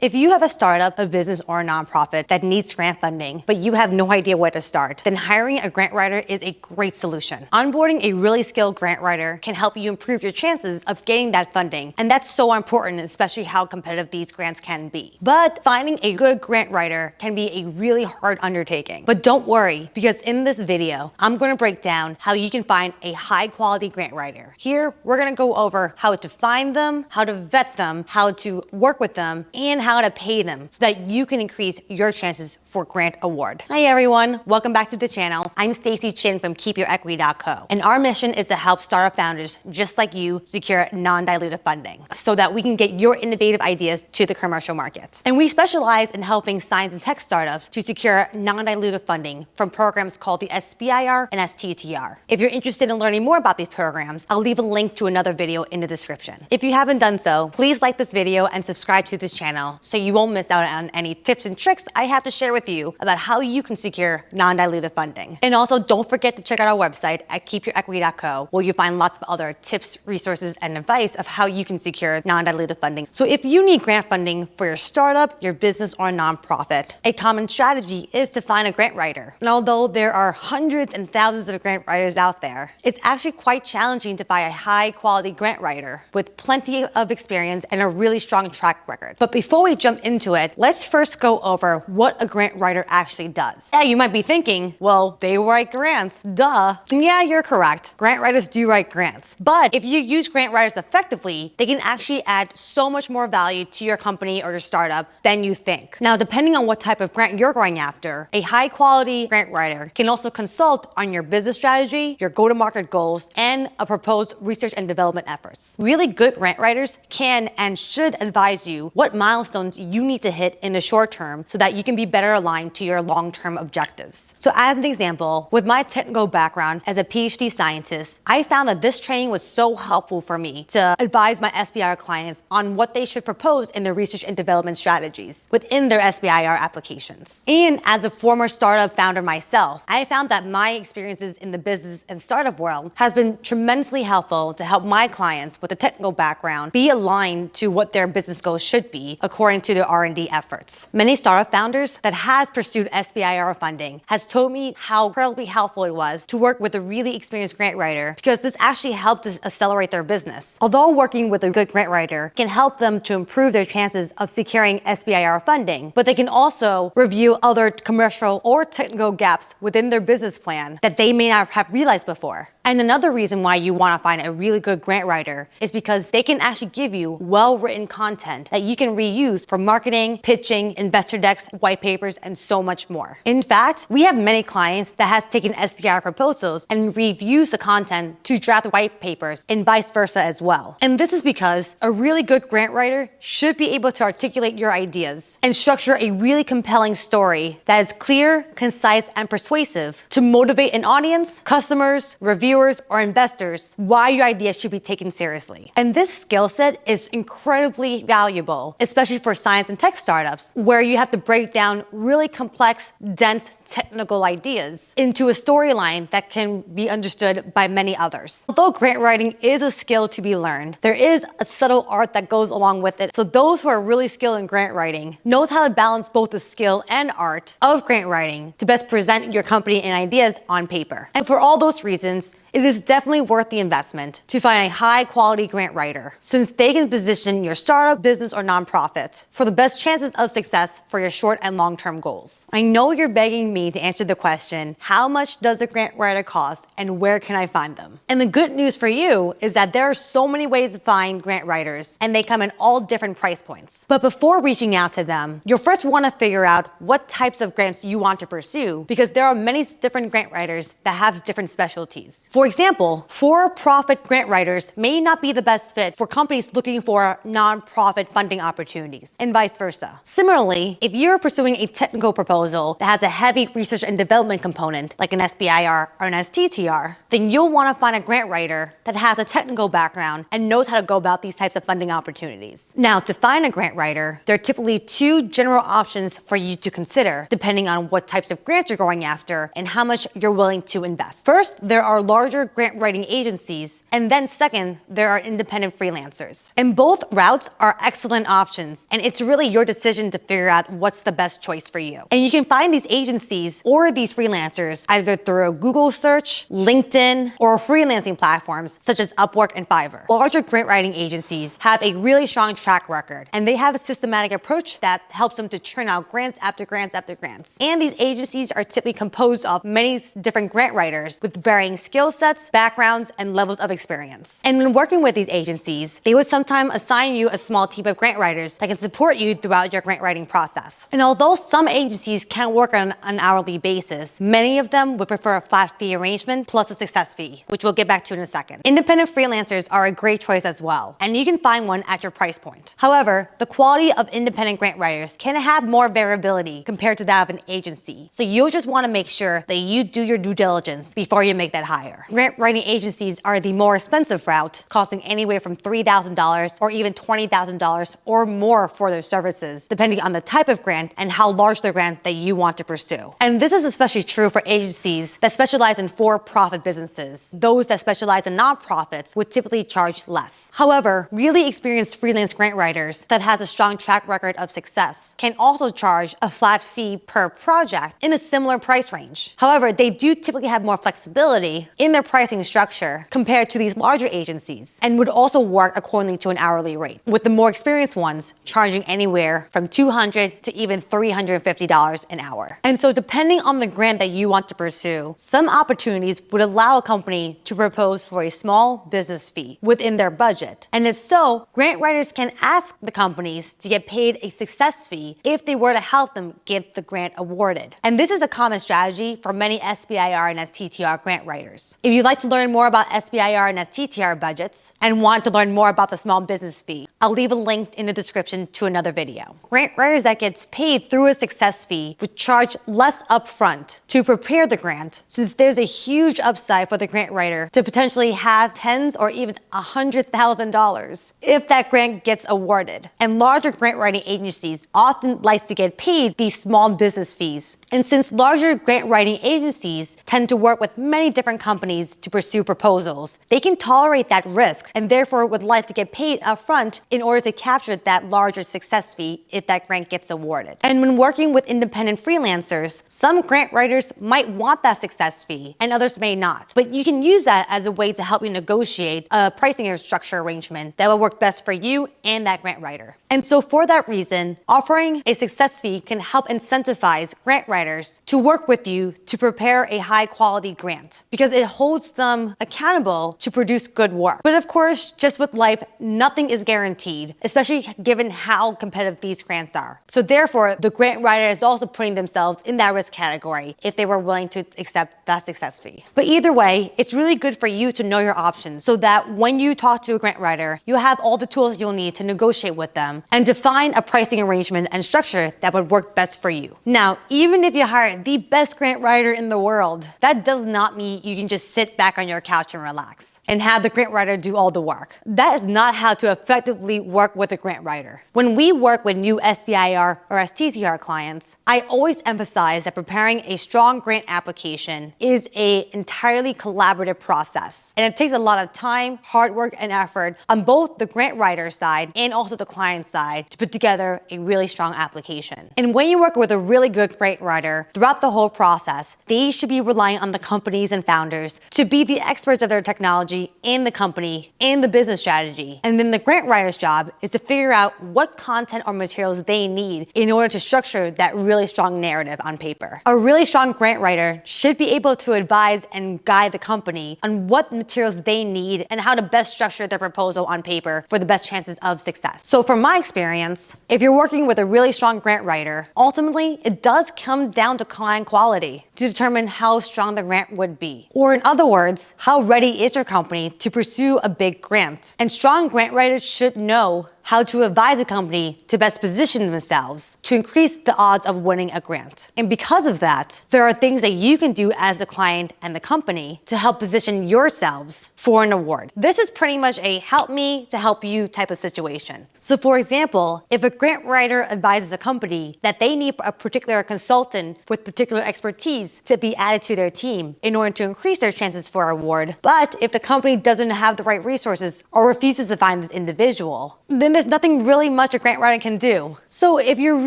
If you have a startup, a business, or a nonprofit that needs grant funding, but you have no idea where to start, then hiring a grant writer is a great solution. Onboarding a really skilled grant writer can help you improve your chances of getting that funding. And that's so important, especially how competitive these grants can be. But finding a good grant writer can be a really hard undertaking. But don't worry, because in this video, I'm going to break down how you can find a high quality grant writer. Here, we're going to go over how to find them, how to vet them, how to work with them, and how to pay them so that you can increase your chances for grant award. Hi everyone, welcome back to the channel. I'm Stacy Chin from KeepYourEquity.co, and our mission is to help startup founders just like you secure non-dilutive funding so that we can get your innovative ideas to the commercial market. And we specialize in helping science and tech startups to secure non-dilutive funding from programs called the SBIR and STTR. If you're interested in learning more about these programs, I'll leave a link to another video in the description. If you haven't done so, please like this video and subscribe to this channel so you won't miss out on any tips and tricks I have to share with you about how you can secure non-dilutive funding. And also don't forget to check out our website at KeepYourEquity.co, where you find lots of other tips, resources, and advice of how you can secure non-dilutive funding. So if you need grant funding for your startup, your business, or a nonprofit, a common strategy is to find a grant writer. And although there are hundreds and thousands of grant writers out there, it's actually quite challenging to find a high quality grant writer with plenty of experience and a really strong track record. But before we jump into it, let's first go over what a grant writer actually does. Yeah, you might be thinking, well, they write grants, duh. And yeah, you're correct. Grant writers do write grants. But if you use grant writers effectively, they can actually add so much more value to your company or your startup than you think. Now, depending on what type of grant you're going after, a high quality grant writer can also consult on your business strategy, your go-to-market goals, and a proposed research and development efforts. Really good grant writers can and should advise you what milestones you need to hit in the short term so that you can be better aligned to your long-term objectives. So as an example, with my technical background as a PhD scientist, I found that this training was so helpful for me to advise my SBIR clients on what they should propose in their research and development strategies within their SBIR applications. And as a former startup founder myself, I found that my experiences in the business and startup world has been tremendously helpful to help my clients with a technical background be aligned to what their business goals should be according to their R&D efforts. Many startup founders that has pursued SBIR funding has told me how incredibly helpful it was to work with a really experienced grant writer because this actually helped to accelerate their business. Although working with a good grant writer can help them to improve their chances of securing SBIR funding, but they can also review other commercial or technical gaps within their business plan that they may not have realized before. And another reason why you want to find a really good grant writer is because they can actually give you well-written content that you can reuse for marketing, pitching, investor decks, white papers, and so much more. In fact, we have many clients that has taken SBIR proposals and reused the content to draft white papers and vice versa as well. And this is because a really good grant writer should be able to articulate your ideas and structure a really compelling story that is clear, concise, and persuasive to motivate an audience, customers, reviewers, or investors why your idea should be taken seriously. And this skill set is incredibly valuable, especially for science and tech startups, where you have to break down really complex, dense technical ideas into a storyline that can be understood by many others. Although grant writing is a skill to be learned, there is a subtle art that goes along with it. So those who are really skilled in grant writing knows how to balance both the skill and art of grant writing to best present your company and ideas on paper. And for all those reasons, it is definitely worth the investment to find a high quality grant writer, since they can position your startup, business, or nonprofit for the best chances of success for your short and long-term goals. I know you're begging me to answer the question, how much does a grant writer cost and where can I find them? And the good news for you is that there are so many ways to find grant writers and they come in all different price points. But before reaching out to them, you'll first want to figure out what types of grants you want to pursue, because there are many different grant writers that have different specialties. For example, for-profit grant writers may not be the best fit for companies looking for non-profit funding opportunities, and vice versa. Similarly, if you're pursuing a technical proposal that has a heavy research and development component, like an SBIR or an STTR, then you'll want to find a grant writer that has a technical background and knows how to go about these types of funding opportunities. Now, to find a grant writer, there are typically two general options for you to consider, depending on what types of grants you're going after and how much you're willing to invest. First, there are large larger grant writing agencies, and then second, there are independent freelancers. And both routes are excellent options, and it's really your decision to figure out what's the best choice for you. And you can find these agencies or these freelancers either through a Google search, LinkedIn, or freelancing platforms such as Upwork and Fiverr. Larger grant writing agencies have a really strong track record, and they have a systematic approach that helps them to churn out grants after grants after grants. And these agencies are typically composed of many different grant writers with varying skill sets, backgrounds, and levels of experience. And when working with these agencies, they would sometimes assign you a small team of grant writers that can support you throughout your grant writing process. And although some agencies can work on an hourly basis, many of them would prefer a flat fee arrangement plus a success fee, which we'll get back to in a second. Independent freelancers are a great choice as well, and you can find one at your price point. However, the quality of independent grant writers can have more variability compared to that of an agency. So you'll just want to make sure that you do your due diligence before you make that hire. Grant writing agencies are the more expensive route, costing anywhere from $3,000 or even $20,000 or more for their services, depending on the type of grant and how large the grant that you want to pursue. And this is especially true for agencies that specialize in for-profit businesses. Those that specialize in nonprofits would typically charge less. However, really experienced freelance grant writers that has a strong track record of success can also charge a flat fee per project in a similar price range. However, they do typically have more flexibility in their pricing structure compared to these larger agencies and would also work accordingly to an hourly rate, with the more experienced ones charging anywhere from $200 to even $350 an hour. And so depending on the grant that you want to pursue, some opportunities would allow a company to propose for a small business fee within their budget. And if so, grant writers can ask the companies to get paid a success fee if they were to help them get the grant awarded. And this is a common strategy for many SBIR and STTR grant writers. If you'd like to learn more about SBIR and STTR budgets and want to learn more about the small business fee, I'll leave a link in the description to another video. Grant writers that gets paid through a success fee would charge less upfront to prepare the grant, since there's a huge upside for the grant writer to potentially have tens or even $100,000 if that grant gets awarded. And larger grant writing agencies often like to get paid these small business fees. And since larger grant writing agencies tend to work with many different companies to pursue proposals, they can tolerate that risk and therefore would like to get paid upfront in order to capture that larger success fee if that grant gets awarded. And when working with independent freelancers, some grant writers might want that success fee and others may not. But you can use that as a way to help you negotiate a pricing or structure arrangement that will work best for you and that grant writer. And so for that reason, offering a success fee can help incentivize grant writers to work with you to prepare a high quality grant, because it holds them accountable to produce good work. But of course, just with life, nothing is guaranteed, especially given how competitive these grants are. So therefore, the grant writer is also putting themselves in that risk category if they were willing to accept that success fee. But either way, it's really good for you to know your options so that when you talk to a grant writer, you have all the tools you'll need to negotiate with them and define a pricing arrangement and structure that would work best for you. Now, even if you hire the best grant writer in the world, that does not mean you can just sit back on your couch and relax and have the grant writer do all the work. That is not how to effectively work with a grant writer. When we work with new SBIR or STTR clients, I always emphasize that preparing a strong grant application is an entirely collaborative process. And it takes a lot of time, hard work, and effort on both the grant writer side and also the client side to put together a really strong application. And when you work with a really good grant writer, throughout the whole process, they should be relying on the companies and founders to be the experts of their technology and the company and the business strategy. And then the grant writer's job is to figure out what content or materials they need in order to structure that really strong narrative on paper. A really strong grant writer should be able to advise and guide the company on what materials they need and how to best structure their proposal on paper for the best chances of success. So from my experience, if you're working with a really strong grant writer, ultimately it does come down to client quality to determine how strong the grant would be. Or in other words, how ready is your company to pursue a big grant? And strong grant writers should know how to advise a company to best position themselves to increase the odds of winning a grant. And because of that, there are things that you can do as the client and the company to help position yourselves for an award. This is pretty much a help me to help you type of situation. So for example, if a grant writer advises a company that they need a particular consultant with particular expertise to be added to their team in order to increase their chances for an award, but if the company doesn't have the right resources or refuses to find this individual, then there's nothing really much a grant writer can do. So if you're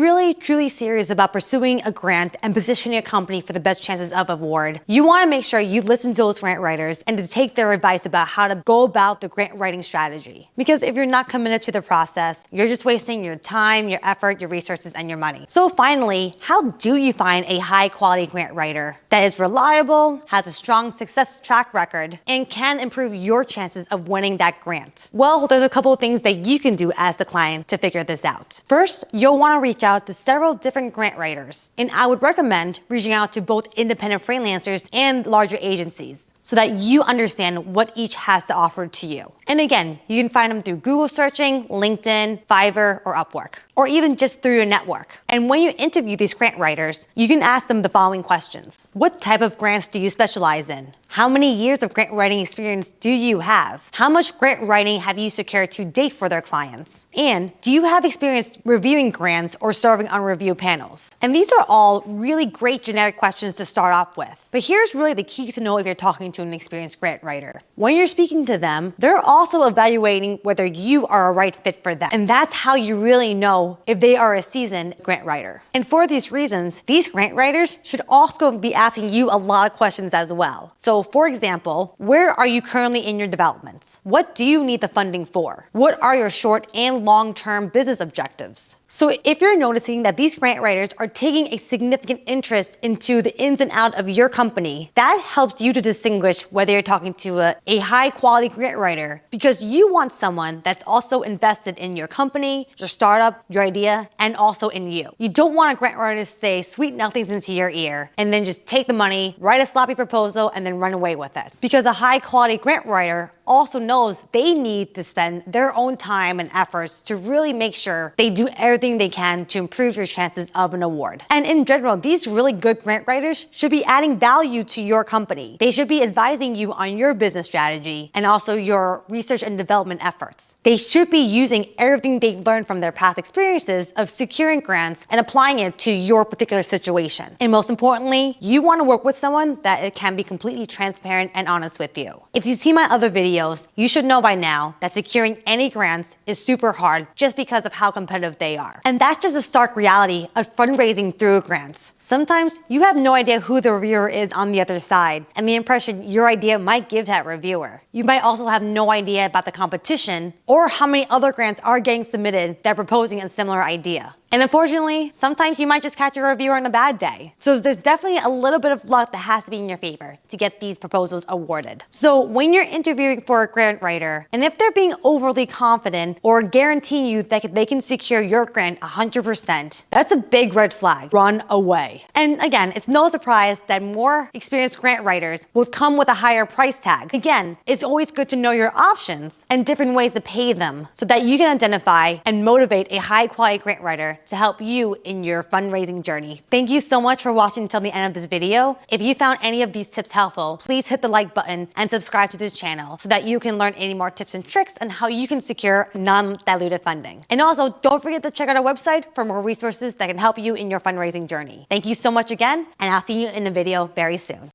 really truly serious about pursuing a grant and positioning a company for the best chances of award, you want to make sure you listen to those grant writers and to take their advice about how to go about the grant writing strategy. Because if you're not committed to the process, you're just wasting your time, your effort, your resources, and your money. So finally, how do you find a high quality grant writer that is reliable, has a strong success track record, and can improve your chances of winning that grant? Well, there's a couple of things that you can do as the client to figure this out. First, you'll want to reach out to several different grant writers, and I would recommend reaching out to both independent freelancers and larger agencies, so that you understand what each has to offer to you. And again, you can find them through Google searching, LinkedIn, Fiverr, or Upwork, or even just through your network. And when you interview these grant writers, you can ask them the following questions. What type of grants do you specialize in? How many years of grant writing experience do you have? How much grant writing have you secured to date for their clients? And do you have experience reviewing grants or serving on review panels? And these are all really great generic questions to start off with. But here's really the key to know if you're talking to an experienced grant writer. When you're speaking to them, they're also evaluating whether you are a right fit for them. And that's how you really know if they are a seasoned grant writer. And for these reasons, these grant writers should also be asking you a lot of questions as well. So for example, where are you currently in your developments? What do you need the funding for? What are your short and long-term business objectives? So if you're noticing that these grant writers are taking a significant interest into the ins and outs of your company, that helps you to distinguish whether you're talking to a high quality grant writer, because you want someone that's also invested in your company, your startup, your idea, and also in you. You don't want a grant writer to say sweet nothings into your ear and then just take the money, write a sloppy proposal, and then run away with it. Because a high quality grant writer also knows they need to spend their own time and efforts to really make sure they do everything they can to improve your chances of an award. And in general, these really good grant writers should be adding value to your company. They should be advising you on your business strategy and also your research and development efforts. They should be using everything they've learned from their past experiences of securing grants and applying it to your particular situation. And most importantly, you want to work with someone that it can be completely transparent and honest with you. If you see my other videos, you should know by now that securing any grants is super hard just because of how competitive they are. And that's just a stark reality of fundraising through grants. Sometimes you have no idea who the reviewer is on the other side and the impression your idea might give that reviewer. You might also have no idea about the competition or how many other grants are getting submitted that are proposing a similar idea. And unfortunately, sometimes you might just catch a reviewer on a bad day. So there's definitely a little bit of luck that has to be in your favor to get these proposals awarded. So when you're interviewing for a grant writer, and if they're being overly confident or guaranteeing you that they can secure your grant 100%, that's a big red flag. Run away. And again, it's no surprise that more experienced grant writers will come with a higher price tag. Again, it's always good to know your options and different ways to pay them so that you can identify and motivate a high quality grant writer to help you in your fundraising journey. Thank you so much for watching until the end of this video. If you found any of these tips helpful, please hit the like button and subscribe to this channel so that you can learn any more tips and tricks on how you can secure non-dilutive funding. And also, don't forget to check out our website for more resources that can help you in your fundraising journey. Thank you so much again, and I'll see you in a video very soon.